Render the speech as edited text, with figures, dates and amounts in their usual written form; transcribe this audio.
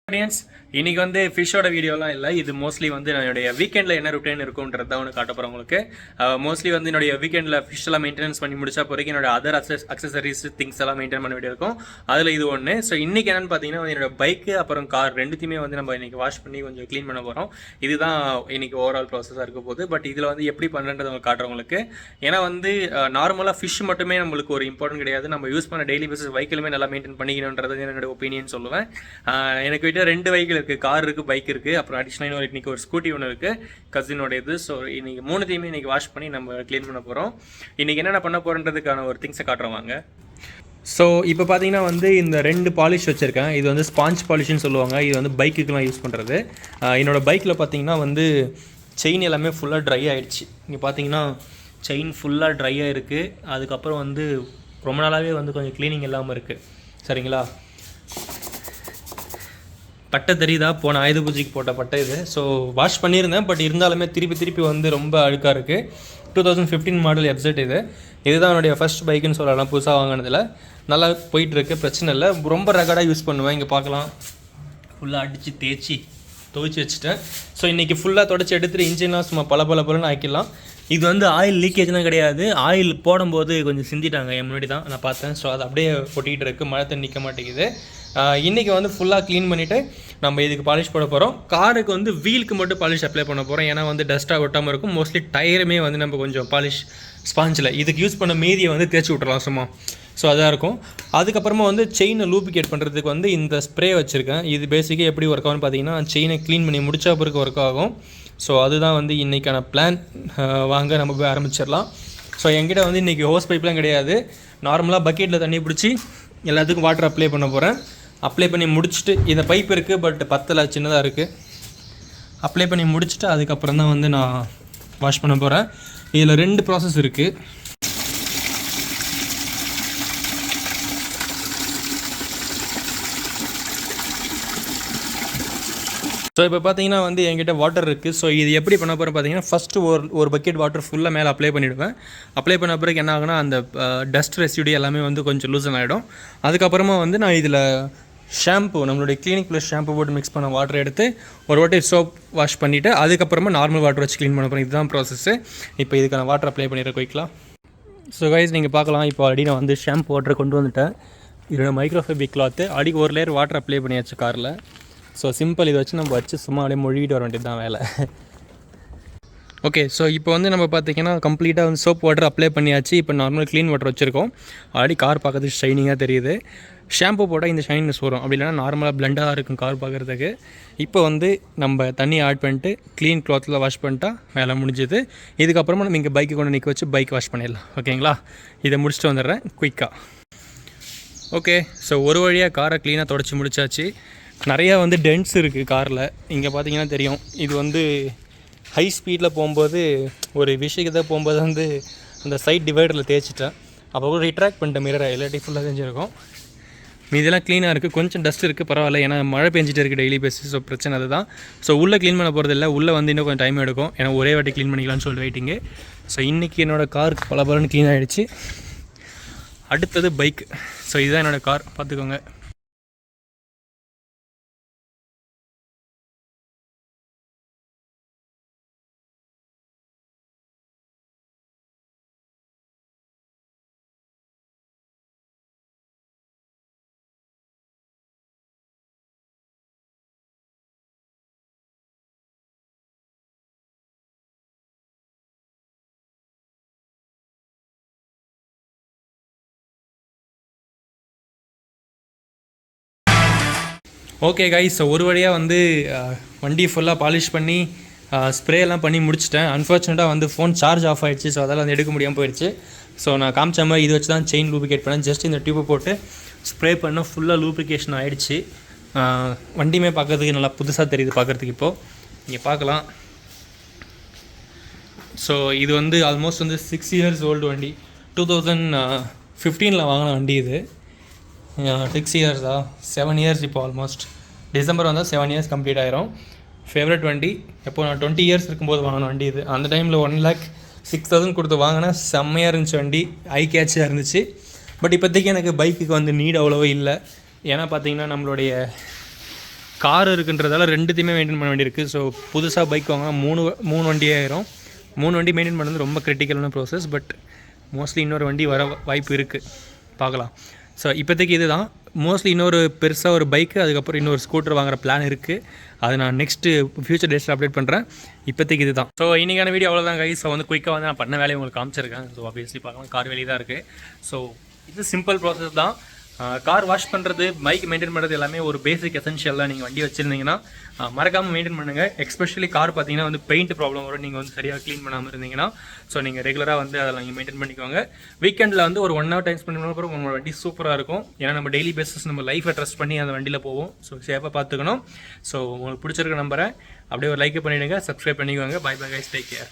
Audience இன்னைக்கு வந்து ஃபிஷ்ஷோட வீடியோலாம் இல்லை. இது மோஸ்ட்லி வந்து என்னுடைய வீக்கெண்டில் என்ன ருட்டீன் இருக்கும்ன்றது தான் ஒன்று காட்ட போகிறேன் உங்களுக்கு. மோஸ்ட்லி வந்து என்னுடைய வீக்கெண்டில் ஃபிஷ் எல்லாம் மெயின்டெனன்ஸ் பண்ணி முடிச்சா பிறகு என்னோட அதர் அக்சசரிஸ் திங்ஸ் எல்லாம் மெயின்டைன் பண்ண வேண்டிய இருக்கும். அதில் இது ஒன்று. ஸோ இன்றைக்கி என்னென்னு பார்த்தீங்கன்னா என்னோட பைக்கு அப்புறம் கார் ரெண்டுத்தையுமே வந்து நம்ம இன்றைக்கி வாஷ் பண்ணி கொஞ்சம் க்ளீன் பண்ண போகிறோம். இதுதான் இன்றைக்கி ஓவரால் ப்ராசஸாக இருக்க போகுது. பட் இதில் வந்து எப்படி பண்ணுறது உங்களுக்கு காட்டுறவங்களுக்கு. ஏன்னா வந்து நார்மலாக ஃபிஷ் மட்டுமே நம்மளுக்கு ஒரு இம்பார்ட்டன்ட் கிடையாது. நம்ம யூஸ் பண்ண டெய்லி பேசிஸ் வெஹிக்கிளுமே நல்லா மெயின்டைன் பண்ணிக்கணுன்றது என்னோட ஒப்பீனியன் சொல்லுவேன். எனக்கு வீட்டில் 2 வெஹிக்கிள் இருக்குது, கார் இருக்குது, பைக் இருக்குது, அப்புறம் அடிஷ்னலாக இன்றைக்கி ஒரு ஸ்கூட்டி ஒன்று இருக்குது கசினோட இது. ஸோ இன்றைக்கி 3த்தையுமே இன்றைக்கி வாஷ் பண்ணி நம்ம க்ளீன் பண்ண போகிறோம். இன்றைக்கி என்னென்ன பண்ண போகிறன்றதுக்கான ஒரு திங்ஸை காட்டுறவாங்க. ஸோ இப்போ பார்த்தீங்கன்னா வந்து இந்த 2 பாலிஷ் வச்சுருக்கேன். இது வந்து ஸ்பாஞ்ச் பாலிஷ்னு சொல்லுவாங்க. இது வந்து பைக்குக்கெலாம் யூஸ் பண்ணுறது. என்னோடய பைக்கில் பார்த்தீங்கன்னா வந்து செயின் எல்லாமே ஃபுல்லாக ட்ரை ஆகிடுச்சு. இங்கே பார்த்தீங்கன்னா செயின் ஃபுல்லாக ட்ரையாக இருக்குது. அதுக்கப்புறம் வந்து ரொம்ப நாளாகவே வந்து கொஞ்சம் க்ளீனிங் இல்லாமல் இருக்குது. சரிங்களா? பட்டை தெரியுதா? போன ஆயுத பூஜைக்கு போட்ட பட்டை இது. ஸோ வாஷ் பண்ணியிருந்தேன். பட் இருந்தாலுமே திருப்பி வந்து ரொம்ப அழுக்காக இருக்குது. 2015 மாடல் எஃப்செட் இது. இதுதான் என்னுடைய ஃபஸ்ட் பைக்குன்னு சொல்லலாம் புதுசாக வாங்கினதில். நல்லா போயிட்டுருக்கு, பிரச்சனை இல்லை. ரொம்ப ரகடாக யூஸ் பண்ணுவேன். இங்கே பார்க்கலாம், ஃபுல்லாக அடித்து தேய்ச்சி துவைச்சி வச்சுட்டேன். ஸோ இன்றைக்கி ஃபுல்லாக தொடச்சி எடுத்துகிட்டு இன்ஜின்லாம் சும்மா பலன்னு ஆக்கிடலாம். இது வந்து ஆயில் லீக்கேஜ்லாம் கிடையாது. ஆயில் போடும்போது கொஞ்சம் சிந்திட்டாங்க என் முன்னாடி தான் நான் பார்த்தேன். ஸோ அது அப்படியே ஒட்டிகிட்டு இருக்குது, மழை தண்ணி நிற்க மாட்டேங்குது. இன்றைக்கி வந்து ஃபுல்லாக க்ளீன் பண்ணிவிட்டு நம்ம இதுக்கு பாலிஷ் போட போகிறோம். காருக்கு வந்து வீலுக்கு மட்டும் பாலிஷ் அப்ளை பண்ண போகிறோம். ஏன்னா வந்து டஸ்ட்டாக ஒட்டாமல் இருக்கும். மோஸ்ட்லி டயருமே வந்து நம்ம கொஞ்சம் பாலிஷ் ஸ்பாஞ்சில் இதுக்கு யூஸ் பண்ண மீதியை வந்து தேய்ச்சி விட்றலாம் சும்மா. ஸோ அதாக இருக்கும். அதுக்கப்புறமா வந்து செயினை லூப்ரிகேட் பண்ணுறதுக்கு வந்து இந்த ஸ்ப்ரே வச்சுருக்கேன். இது பேசிக்காக எப்படி ஒர்க் ஆகும்னு பார்த்தீங்கன்னா செயினை க்ளீன் பண்ணி முடிச்சா பிறகு ஒர்க் ஆகும். ஸோ அதுதான் வந்து இன்றைக்கான பிளான். வாங்க நம்ம போய் ஆரம்பிச்சிடலாம். ஸோ என்கிட்ட வந்து இன்றைக்கி ஹோஸ் பைப்லாம் கிடையாது. நார்மலாக பக்கெட்டில் தண்ணி பிடிச்சி எல்லாத்துக்கும் வாட்டர் அப்ளை பண்ண போகிறேன். அப்ளை பண்ணி முடிச்சுட்டு இந்த பைப் இருக்குது, பட் பத்தலை, சின்னதாக இருக்குது. அப்ளை பண்ணி முடிச்சுட்டு அதுக்கப்புறம் தான் வந்து நான் வாஷ் பண்ண போகிறேன். இதில் 2 ப்ராசஸ் இருக்குது. ஸோ இப்போ பார்த்தீங்கன்னா வந்து என்கிட்ட வாட்டர் இருக்குது. ஸோ இது எப்படி பண்ண போகிறேன் பார்த்தீங்கன்னா ஃபஸ்ட்டு ஒரு பக்கெட் வாட்டர் ஃபுல்லாக மேலே அப்ளை பண்ணிவிடுவேன். அப்ளை பண்ண பிறகு என்ன ஆகுனா அந்த டஸ்ட் ரெசிடி எல்லாமே வந்து கொஞ்சம் லூசன் ஆகிடும். அதுக்கப்புறமா வந்து நான் இதில் ஷாம்பு, நம்மளுடைய கிளினிக் ப்ளஸ் ஷாம்பு போட்டு மிக்ஸ் பண்ண வாட்டர் எடுத்து ஒரு வாட்டி சோப் வாஷ் பண்ணிவிட்டு அதுக்கப்புறமா நார்மல் வாட்டர் வச்சு க்ளீன் பண்ண போகிறேன். இதுதான் ப்ராசஸ்ஸு. இப்போ இதுக்கான வாட்டர் அப்ளை பண்ணிடுற குயிக்கலாம். ஸோ கைஸ் நீங்கள் பார்க்கலாம், இப்போ ஆல்ரெடி நான் வந்து ஷாம்பு வாட்டர் கொண்டு வந்துட்டேன். இதோட மைக்ரோஃபைபிக் கிளாத்து அடிக்கு ஒரு லேயர் வாட்டர் அப்ளை பண்ணியாச்சு காரில். ஸோ சிம்பிள், இதை வச்சு நம்ம வச்சு சும்மா அப்படியே மொழிகிட்டு வர வேண்டியது தான் வேலை. ஓகே, ஸோ இப்போ வந்து நம்ம பார்த்திங்கன்னா கம்ப்ளீட்டாக வந்து சோப் வாட்டர் அப்ளை பண்ணியாச்சு. இப்போ நார்மல் க்ளீன் வாட்டர் வச்சுருக்கோம். ஆல்ரெடி கார் பார்க்கறதுக்கு ஷைனிங்காக தெரியுது. ஷாம்பு போட்டால் இந்த ஷைனிங்னஸ் வரும். அப்படி இல்லைனா நார்மலாக பிளண்டாக இருக்கும் கார் பார்க்குறதுக்கு. இப்போ வந்து நம்ம தண்ணி ஆட் பண்ணிட்டு க்ளீன் க்ளாத்தில் வாஷ் பண்ணிட்டா வேலை முடிஞ்சுது. இதுக்கப்புறமா நம்ம இங்கே பைக்கை கொண்டு நிற்க வச்சு பைக் வாஷ் பண்ணிடலாம். ஓகேங்களா? இதை முடிச்சுட்டு வந்துடுறேன் குயிக்காக. ஓகே, ஸோ ஒரு வழியாக காரை க்ளீனாக தொடச்சி முடிச்சாச்சு. நிறையா வந்து டென்ட்ஸ் இருக்குது காரில். இங்கே பார்த்தீங்கன்னா தெரியும். இது வந்து ஹை ஸ்பீடில் போகும்போது ஒரு விஷயத்தை போகும்போது வந்து அந்த சைட் டிவைடரில் தேய்ச்சிட்டேன். அப்போ கூட ரிட்ராக்ட் பண்ணிட்ட மிரரை, இல்லாட்டி ஃபுல்லாக தெரிஞ்சிருக்கும். மீதெல்லாம் க்ளீனாக இருக்குது. கொஞ்சம் டஸ்ட் இருக்குது, பரவாயில்ல. ஏன்னா மழை பெஞ்சிட்டு இருக்குது டெய்லி பேசிஸ். ஸோ பிரச்சனை அதுதான். ஸோ உள்ளே க்ளீன் பண்ண போகிறது இல்லை. உள்ளே வந்து இன்னும் கொஞ்சம் டைம் எடுக்கும். ஏன்னா ஒரே வாட்டி க்ளீன் பண்ணிக்கலாம்னு சொல்லி வெயிட்டிங்கு. ஸோ இன்றைக்கி என்னோடய கார் பலன்னு க்ளீன் ஆகிடுச்சு. அடுத்தது பைக். ஸோ இதுதான் என்னோடய கார், பார்த்துக்கோங்க. ஓகே கைஸ், ஸோ ஒரு வழியாக வந்து வண்டி ஃபுல்லாக பாலிஷ் பண்ணி ஸ்ப்ரேலாம் பண்ணி முடிச்சிட்டேன். அன்ஃபார்ச்சுனேட்டாக வந்து ஃபோன் சார்ஜ் ஆஃப் ஆகிடுச்சு. ஸோ அதெல்லாம் வந்து எடுக்க முடியாமல் போயிடுச்சு. ஸோ நான் காமிச்ச மாதிரி இது வச்சு தான் செயின் லூப்ரிகேட் பண்ணேன். ஜஸ்ட் இந்த டியூப்பை போட்டு ஸ்ப்ரே பண்ண ஃபுல்லாக லூப்ரிகேஷன் ஆகிடுச்சு. வண்டியுமே பார்க்குறதுக்கு நல்லா புதுசாக தெரியுது பார்க்குறதுக்கு. இப்போது இங்கே பார்க்கலாம். ஸோ இது வந்து ஆல்மோஸ்ட் வந்து 6 இயர்ஸ் ஓல்டு வண்டி. 2015 வாங்கின வண்டி இது. 6 இயர்ஸா? 7 இயர்ஸ் இப்போ. ஆல்மோஸ்ட் டிசம்பர் வந்தால் 7 இயர்ஸ் கம்ப்ளீட் ஆகிரும். ஃபேவரட் வண்டி. எப்போ நான் 20 இயர்ஸ் இருக்கும்போது வாங்கின வண்டி இது. அந்த டைமில் 1,06,000 கொடுத்து வாங்கினா செம்மையாக இருந்துச்சு வண்டி. ஐ கேட்சாக இருந்துச்சு. பட் இப்போதைக்கு எனக்கு பைக்குக்கு வந்து நீட் அவ்வளோவா இல்லை. ஏன்னா பார்த்தீங்கன்னா நம்மளுடைய கார் இருக்குன்றதால ரெண்டுத்தையுமே மெயின்டைன் பண்ண வேண்டியிருக்கு. ஸோ புதுசாக பைக் வாங்கினா மூணு வண்டி ஆயிரும். 3 வண்டி மெயின்டைன் பண்ணுறது ரொம்ப கிரிட்டிக்கலான ப்ராசஸ். பட் மோஸ்ட்லி இன்னொரு வண்டி வர வாய்ப்பு இருக்குது, பார்க்கலாம். ஸோ இப்போதைக்கு இது தான். மோஸ்ட்லி இன்னொரு பெருசாக ஒரு பைக்கு, அதுக்கப்புறம் இன்னொரு ஸ்கூட்டர் வாங்குற பிளான் இருக்குது. அதை நான் நெக்ஸ்ட்டு ஃபியூச்சர் டேஸில் அப்டேட் பண்ணுறேன். இப்போதைக்கு இது தான். ஸோ இன்றைக்கான வீடியோ அவ்வளோதான் கைஸ். ஸோ வந்து குயிக்காக வந்து நான் பண்ண வேலையை உங்களுக்கு காமிச்சிருக்கேன். ஸோ ஆப்வியஸ்லி பார்க்கலாம், கார் வேலி தான் இருக்குது. ஸோ இது சிம்பிள் ப்ராசஸ் தான். கார் வாஷ் பண்ணுறது, பைக் மெயின்டைன் பண்ணுறது எல்லாமே ஒரு பேசிக் எசென்ஷியல் தான். நீங்கள் வண்டி வச்சுருந்தீங்கன்னா மறக்காமல் மெயின்டைன் பண்ணுங்கள். எஸ்பெஷலி கார் பார்த்தீங்கன்னா வந்து பெயிண்ட் ப்ராப்ளம் வரும், நீங்கள் வந்து சரியாக க்ளீன் பண்ணாமல் இருந்தீங்கன்னா. ஸோ நீங்கள் ரெகுலராக வந்து அதில் நீங்கள் மெயின்டைன் பண்ணிக்குவாங்க. வீக்கெண்டில் வந்து ஒரு 1 hour டைம் ஸ்பெண்ட் பண்ண அப்புறம் உங்களோட வண்டி சூப்பராக இருக்கும். ஏன்னா நம்ம டெய்லி பேசிஸ் நம்ம லைஃப்பை ட்ரஸ்ட் பண்ணி அந்த வண்டியில் போவோம். ஸோ சேஃபாக பார்த்துக்கணும். ஸோ உங்களுக்கு பிடிச்சிருக்க நம்பரை அப்படியே ஒரு லைக் பண்ணிவிடுங்க, சப்ஸ்கிரைப் பண்ணிக்குவாங்க. Bye bye guys, take care.